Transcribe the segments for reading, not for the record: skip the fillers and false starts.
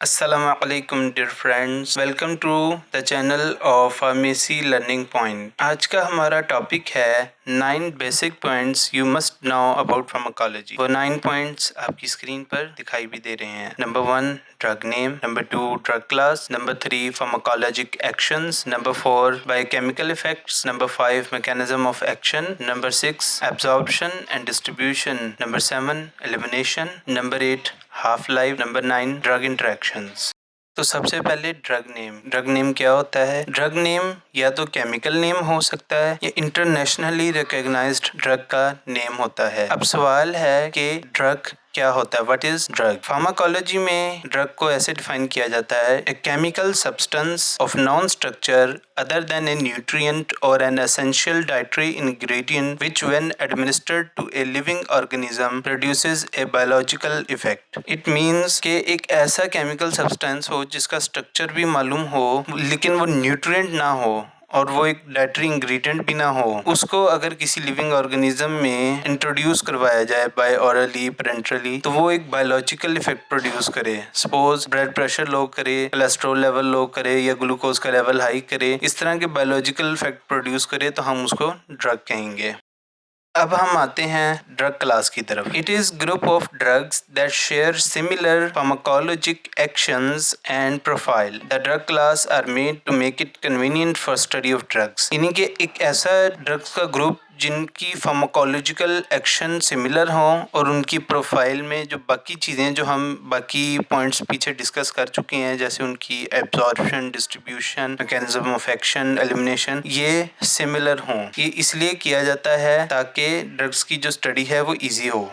अस्सलामुअलैकुम dear friends, welcome to the channel of pharmacy learning point. आज का हमारा टॉपिक है 9 basic points you must know about pharmacology. वो 9 पॉइंट्स आपकी स्क्रीन पर दिखाई भी दे रहे हैं। Number 1 drug name, number 2 drug class, number 3 pharmacologic actions, number 4 biochemical effects, number 5 mechanism of action, number 6 absorption and distribution, number 7 elimination, number 8 half life, number 9 drug interactions. तो सबसे पहले ड्रग नेम क्या होता है? ड्रग नेम या तो chemical name हो सकता है या इंटरनेशनली रिकॉग्नाइज्ड ड्रग का नेम होता है। अब सवाल है कि ड्रग क्या होता है? What is drug? फार्माकोलॉजी में ड्रग को ऐसे डिफाइन किया जाता है, a chemical substance of non structure other than a nutrient or an essential dietary ingredient which when administered to a living organism produces a biological effect. It means कि एक ऐसा chemical substance हो जिसका structure भी मालूम हो लेकिन वो न्यूट्रिएंट ना हो और वो एक डाइटरी इंग्रेडिएंट भी ना हो, उसको अगर किसी लिविंग ऑर्गेनिज्म में इंट्रोड्यूस करवाया जाए बाय ऑरली पेरेंटली तो वो एक बायोलॉजिकल इफेक्ट प्रोड्यूस करे। सपोज ब्लड प्रेशर लो करे, कोलेस्ट्रॉल लेवल लो करे या ग्लूकोज का लेवल हाई करे, इस तरह के बायोलॉजिकल इफेक्ट प्रोड्यूस करे तो हम उसको ड्रग कहेंगे। अब हम आते हैं ड्रग क्लास की तरफ। It is group of drugs that share similar pharmacologic actions and profile. The drug class are made to make it convenient for study of drugs. यानी कि एक ऐसा ड्रग्स का ग्रुप जिनकी फार्माकोलॉजिकल एक्शन सिमिलर हों और उनकी प्रोफाइल में जो बाकी चीज़ें जो हम बाकी पॉइंट्स पीछे डिस्कस कर चुके हैं जैसे उनकी absorption, distribution, mechanism of action, elimination, ये सिमिलर हों। ये इसलिए किया जाता है ताकि ड्रग्स की जो स्टडी है वो इजी हो।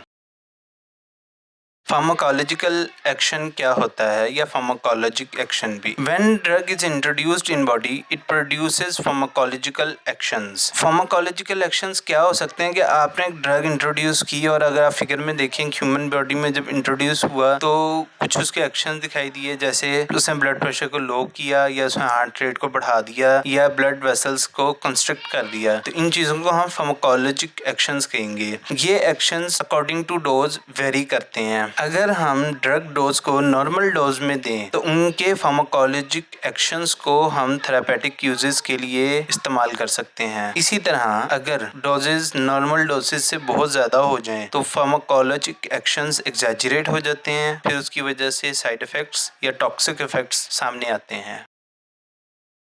फार्माकोलॉजिकल एक्शन क्या होता है या फार्माकोलॉजिक एक्शन भी? When drug is introduced in body it produces pharmacological actions. Pharmacological actions क्या हो सकते हैं कि आपने एक ड्रग इंट्रोड्यूस की और अगर आप फिगर में देखें ह्यूमन बॉडी में जब इंट्रोड्यूस हुआ तो कुछ उसके एक्शन दिखाई दिए, जैसे उसने ब्लड प्रेशर को लो किया या उसने हार्ट रेट को बढ़ा दिया या ब्लड वेसल्स को कंस्ट्रक्ट कर दिया। तो इन चीज़ों को हम फार्माकोलॉजिक एक्शंस कहेंगे। ये actions according to dose vary करते हैं। अगर हम ड्रग डोज को नॉर्मल डोज में दें तो उनके फार्माकोलॉजिक एक्शंस को हम थेरापेटिक यूजेस के लिए इस्तेमाल कर सकते हैं। इसी तरह अगर डोजेस नॉर्मल डोजेस से बहुत ज़्यादा हो जाएं तो फार्माकोलॉजिक एक्शंस एग्जैजरेट हो जाते हैं, फिर उसकी वजह से साइड इफ़ेक्ट्स या टॉक्सिक इफ़ेक्ट्स सामने आते हैं।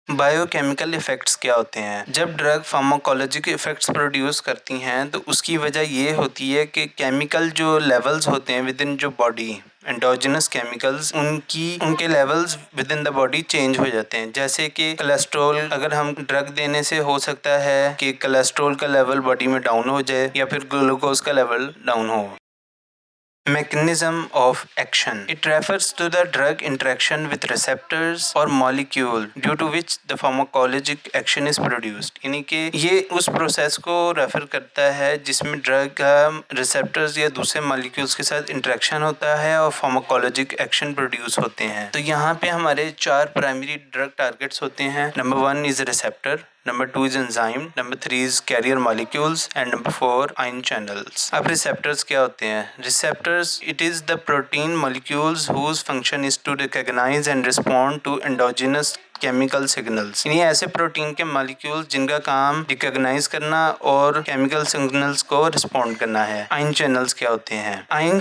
बायोकेमिकल इफ़ेक्ट्स क्या होते हैं? जब ड्रग फार्माकोलॉजिक इफ़ेक्ट्स प्रोड्यूस करती हैं तो उसकी वजह ये होती है कि केमिकल जो लेवल्स होते हैं विद इन जो बॉडी, एंडोजिनस केमिकल्स, उनके levels with in the body change हो जाते हैं। जैसे कि कोलेस्ट्रॉल, अगर हम ड्रग देने से हो सकता है कि कोलेस्ट्रॉल का लेवल बॉडी में डाउन हो जाए या फिर ग्लूकोज का लेवल डाउन हो। Mechanism of action. It refers to the drug interaction with receptors or molecule due to which the pharmacologic action is produced. यानी कि ये उस प्रोसेस को रेफर करता है जिसमें ड्रग का रिसेप्टर्स या दूसरे मॉलिक्यूल्स के साथ इंटरेक्शन होता है और फार्माकोलॉजिक एक्शन प्रोड्यूस होते हैं। तो यहाँ पे हमारे 4 प्राइमरी ड्रग टारगेट्स होते हैं। Number 1 is receptor, Number 2 is enzyme, number 3 is carrier molecules and number 4 ion channels. अब receptors क्या होते हैं? Receptors, it is the protein molecules whose function is to recognize and respond to endogenous chemical signals. यानी ऐसे protein के molecules जिनका काम recognise करना और केमिकल सिग्नल्स को रिस्पॉन्ड करना है। आयन चैनल्स क्या होते हैं? Ion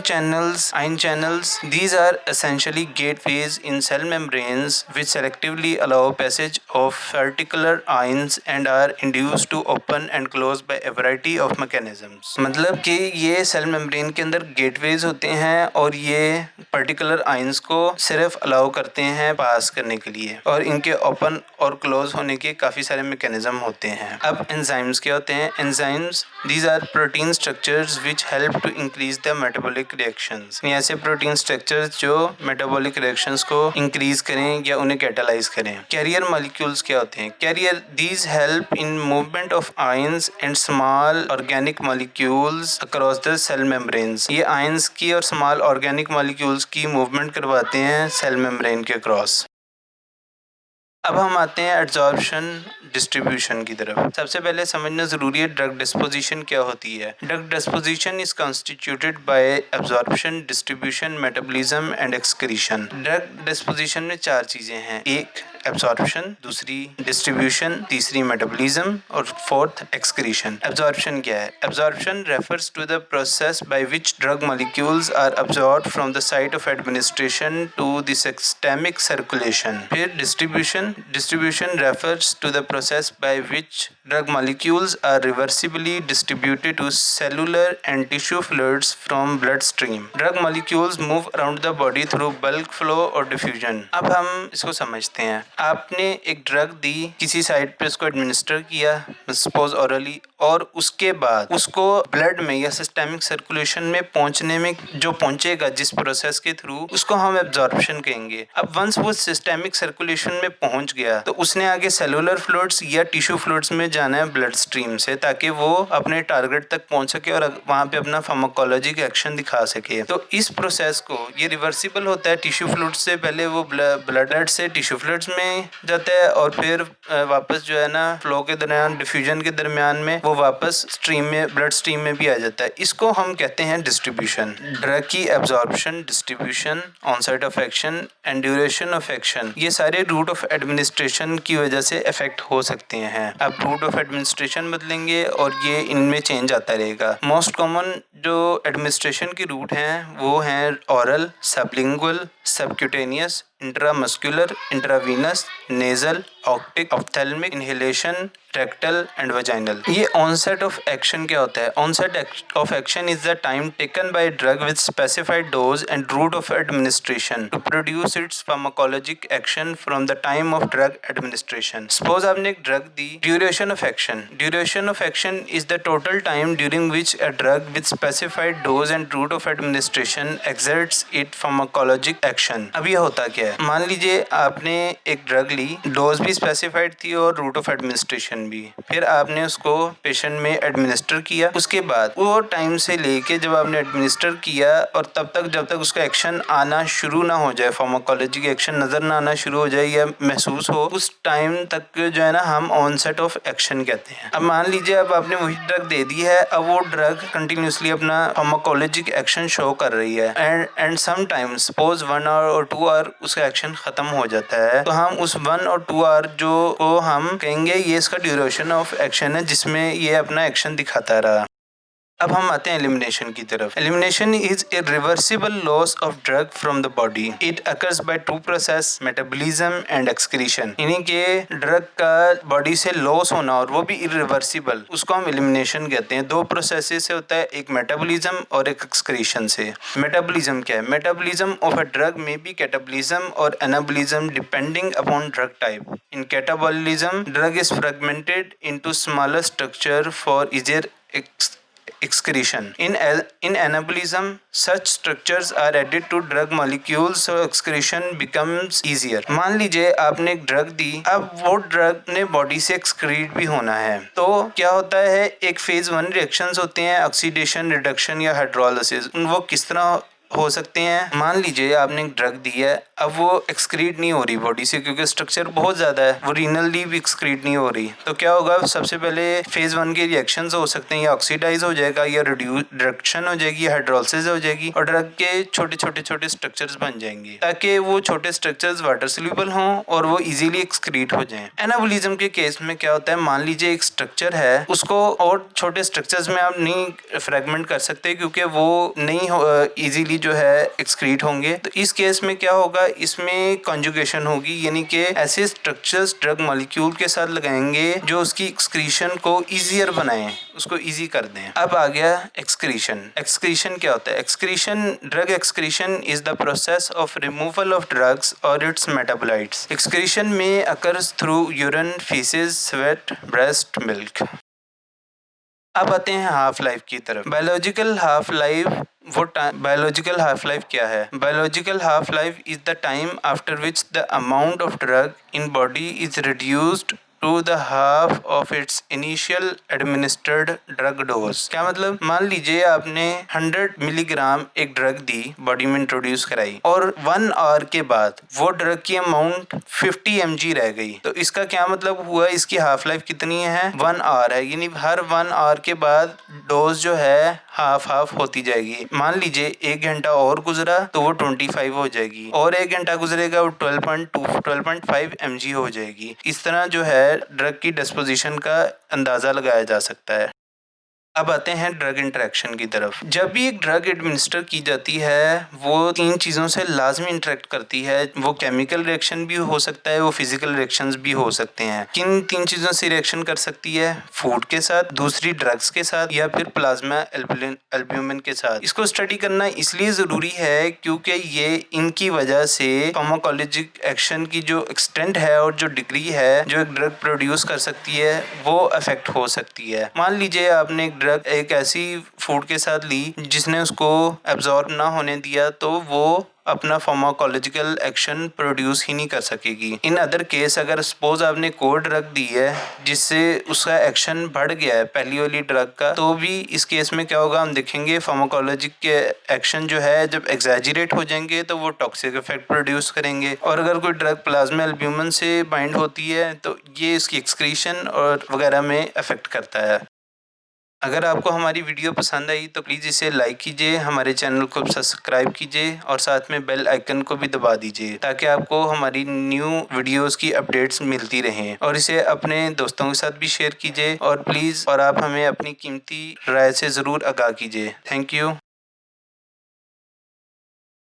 channels these are essentially gateways in cell membranes which selectively allow passage of particular ions and are induced to open and close by a variety of mechanisms। मतलब कि ये cell membrane के अंदर gateways होते हैं और ये particular ions को सिर्फ अलाउ करते हैं पास करने के लिए और इनके ओपन और क्लोज होने के काफ़ी सारे मैकेनिज्म होते हैं। अब एंजाइम्स क्या होते हैं? Enzymes these are protein structures which help to increase the metabolic reactions. ऐसे प्रोटीन स्ट्रक्चर्स जो मेटाबॉलिक रिएक्शंस को इंक्रीज करें या उन्हें कैटालाइज करें। कैरियर मॉलिक्यूल्स क्या होते हैं? Carrier these help in movement of ions and small organic molecules across the cell membranes. ये आयंस की और स्मॉल ऑर्गेनिक मॉलिक्यूल्स की मूवमेंट करवाते हैं सेल मेम्ब्रेन के क्रॉस। अब हम आते हैं एब्जॉर्प्शन डिस्ट्रीब्यूशन की तरफ। सबसे पहले समझना ज़रूरी है ड्रग डिस्पोजिशन क्या होती है। Drug disposition is constituted by absorption, distribution, metabolism and excretion. Drug disposition में 4 चीज़ें हैं, एक एब्जॉर्प्शन, दूसरी डिस्ट्रीब्यूशन, तीसरी मेटाबॉलिज्म और फोर्थ एक्सक्रीशन। एब्जॉर्प्शन क्या है? Absorption refers to the process by which drug molecules are absorbed from the site of administration to the systemic circulation. फिर distribution refers to the process by which drug molecules are reversibly distributed to cellular and tissue fluids from bloodstream. Drug molecules move around the body through bulk flow और diffusion. अब हम इसको समझते हैं। आपने एक drug दी, किसी साइट पे उसको एडमिनिस्टर किया, सपोज ऑरली, और उसके बाद उसको ब्लड में या सिस्टेमिक सर्कुलेशन में पहुंचने में जो पहुंचेगा जिस प्रोसेस के थ्रू, उसको हम एब्जॉर्प्शन कहेंगे। अब वंस वो सिस्टेमिक सर्कुलेशन में पहुंच गया तो उसने आगे सेलुलर फ्लूइड्स या टिश्यू फ्लूइड्स में जाना है ब्लड स्ट्रीम से, ताकि वो अपने टारगेट तक पहुंच सके और वहां पे अपना फार्माकोलॉजिक एक्शन दिखा सके। तो इस प्रोसेस को, ये रिवर्सिबल होता है। टिश्यू फ्लूइड्स से पहले वो ब्लड से टिश्यू फ्लूइड्स में जाता है और फिर वापस जो है ना फ्लो के दरमियान, डिफ्यूजन के दरमियान में वो वापस स्ट्रीम में, ब्लड स्ट्रीम में भी आ जाता है। इसको हम कहते हैं डिस्ट्रीब्यूशन। ड्रग की absorption, distribution, onset of action and duration of action, ये सारे रूट ऑफ एडमिनिस्ट्रेशन की वजह से इफेक्ट हो सकते हैं। अब रूट ऑफ एडमिनिस्ट्रेशन बदलेंगे और ये इनमें चेंज आता रहेगा। मोस्ट कॉमन जो एडमिनिस्ट्रेशन की रूट हैं वो हैं oral, sublingual, subcutaneous, intramuscular, intravenous, nasal, optic, ophthalmic, inhalation, rectal and vaginal. ये ऑनसेट ऑफ एक्शन क्या होता है? Onset of action is the time taken by drug with specified dose and route of administration to produce its pharmacologic action from the time of drug administration. Suppose आपने एक drug दी। Duration of action, duration of action is the total time during which a drug with specified dose and route of administration exerts it pharmacologic action. अब ये होता क्या है? मान लीजिए आपने एक ड्रग ली, डोज भी स्पेसिफाइड थी और रूट ऑफ एडमिनिस्ट्रेशन भी, फिर आपने उसको पेशेंट में एडमिनिस्टर किया। उसके बाद वो टाइम से लेके जब आपने एडमिनिस्टर किया और तब तक जब तक उसका एक्शन आना शुरू ना हो जाए, फार्माकोलॉजी के एक्शन नजर ना आना शुरू हो जाए या महसूस हो, उस टाइम तक जो है ना हम ऑनसेट ऑफ एक्शन कहते हैं। अब मान लीजिए अब आपने वही ड्रग दे दी है, अब वो ड्रग कंटिन्यूसली अपना फार्माकोलॉजिक एक्शन शो कर रही है and some time suppose 1 hour और 2 आवर उसका एक्शन खत्म हो जाता है, तो हम उस 1 और 2 आवर जो को हम कहेंगे ये इसका ड्यूरेशन ऑफ एक्शन है, जिसमें ये अपना एक्शन दिखाता रहा। अब हम आते हैं एलिमिनेशन की तरफ। Elimination is irreversible loss of drug from the body. It occurs by 2 process, metabolism and excretion. यानी कि ड्रग का बॉडी से लॉस होना और वो भी इरिवर्सिबल, उसको हम एलिमिनेशन कहते हैं। 2 प्रोसेस से होता है, एक मेटाबॉलिज्म और एक एक्सक्रीशन से। मेटाबॉलिज्म क्या है? मेटाबॉलिज्म ऑफ अ ड्रग में बी कैटाबॉलिज्म और anabolism depending upon drug type. In catabolism drug is fragmented into smaller structure for easier excretion. In anabolism, such structures are added to drug molecules so excretion becomes easier. मान लीजिए आपने एक drug दी, अब वो drug ने body से excrete भी होना है, तो क्या होता है, एक फेज 1 रिएक्शंस होते हैं, ऑक्सीडेशन, रिडक्शन या हाइड्रोलिसिस। वो किस तरह हो सकते हैं? मान लीजिए आपने एक ड्रग दी है, अब वो एक्सक्रीट नहीं हो रही बॉडी से क्योंकि स्ट्रक्चर बहुत ज़्यादा है, वो रीनली भी एक्सक्रीट नहीं हो रही, तो क्या होगा? सबसे पहले फेज 1 के रिएक्शंस हो सकते हैं, या ऑक्सीडाइज हो जाएगा, या रिडक्शन हो जाएगी, हाइड्रोलिसिस हो जाएगी और ड्रग के छोटे स्ट्रक्चर्स बन जाएंगे, ताकि वो छोटे स्ट्रक्चर्स वाटर सोल्यूबल हों और वो इजीली एक्सक्रीट हो जाएं। एनाबॉलिज्म के केस में क्या होता है, मान लीजिए एक स्ट्रक्चर है, उसको और छोटे स्ट्रक्चर्स में आप नहीं फ्रेगमेंट कर सकते क्योंकि वो नहीं इजीली जो है एक्सक्रीट होंगे। तो इस केस में क्या होगा, इसमें कॉन्जुगेशन होगी, यानी कि ऐसे स्ट्रक्चर्स ड्रग मॉलिक्यूल के साथ लगाएंगे जो उसकी एक्सक्रीशन को इजियर बनाएं, उसको इजी कर दें। अब आ गया एक्सक्रीशन। एक्सक्रीशन क्या होता है? Excretion, drug excretion is the process of removal of drugs और इट्स मेटाबोलाइट्स। एक्सक्रीशन में occurs through urine, faeces, sweat, breast milk. अब आते हैं हाफ लाइफ की तरफ। Biological half life biological half life क्या है? Biological half life is the time after which the amount of drug in body is reduced to the half of its initial administered drug dose। क्या मतलब, मान लीजिए आपने 100 milligram एक drug दी, body में introduce कराई, और 1 आवर के बाद वो ड्रग की अमाउंट 50 mg रह गई, तो इसका क्या मतलब हुआ, इसकी हाफ लाइफ कितनी है, 1 आवर है, यानी हर 1 आवर के बाद डोज जो है हाफ होती जाएगी। मान लीजिए 1 घंटा और गुजरा तो वो 25 हो जाएगी, और 1 घंटा गुजरेगा वो 12.5 mg हो जाएगी। इस तरह जो है ड्रग की डिस्पोजिशन का अंदाजा लगाया जा सकता है। अब आते हैं ड्रग इंटरेक्शन की तरफ। जब भी एक ड्रग एडमिनिस्टर की जाती है वो 3 चीज़ों से लाजमी इंटरेक्ट करती है। वो केमिकल रिएक्शन भी हो सकता है, वो फिजिकल रिएक्शंस भी हो सकते हैं। किन 3 चीज़ों से रिएक्शन कर सकती है? फूड के साथ, दूसरी ड्रग्स के साथ, या फिर प्लाज्मा एल्ब्यूमिन के साथ। इसको स्टडी करना इसलिए ज़रूरी है क्योंकि ये इनकी वजह से फार्माकोलॉजिक एक्शन की जो एक्सटेंट है और जो डिग्री है जो एक ड्रग प्रोड्यूस कर सकती है वो अफेक्ट हो सकती है। मान लीजिए आपने ड्रग एक ऐसी फूड के साथ ली जिसने उसको एब्जॉर्ब ना होने दिया, तो वो अपना फार्माकोलॉजिकल एक्शन प्रोड्यूस ही नहीं कर सकेगी। इन अदर केस अगर सपोज आपने कोई ड्रग दी है जिससे उसका एक्शन बढ़ गया है पहली वाली ड्रग का, तो भी इस केस में क्या होगा, हम देखेंगे फार्माकोलॉजिक के एक्शन जो है जब एग्जैजरेट हो जाएंगे तो वो टॉक्सिक इफेक्ट प्रोड्यूस करेंगे। और अगर कोई ड्रग प्लाज्मा एल्ब्यूमिन से बाइंड होती है तो ये इसकी एक्सक्रीशन और वगैरह में अफेक्ट करता है। अगर आपको हमारी वीडियो पसंद आई तो प्लीज़ इसे लाइक कीजिए, हमारे चैनल को सब्सक्राइब कीजिए और साथ में बेल आइकन को भी दबा दीजिए ताकि आपको हमारी न्यू वीडियोस की अपडेट्स मिलती रहें। और इसे अपने दोस्तों के साथ भी शेयर कीजिए और प्लीज़ आप हमें अपनी कीमती राय से ज़रूर आगाह कीजिए। Thank you.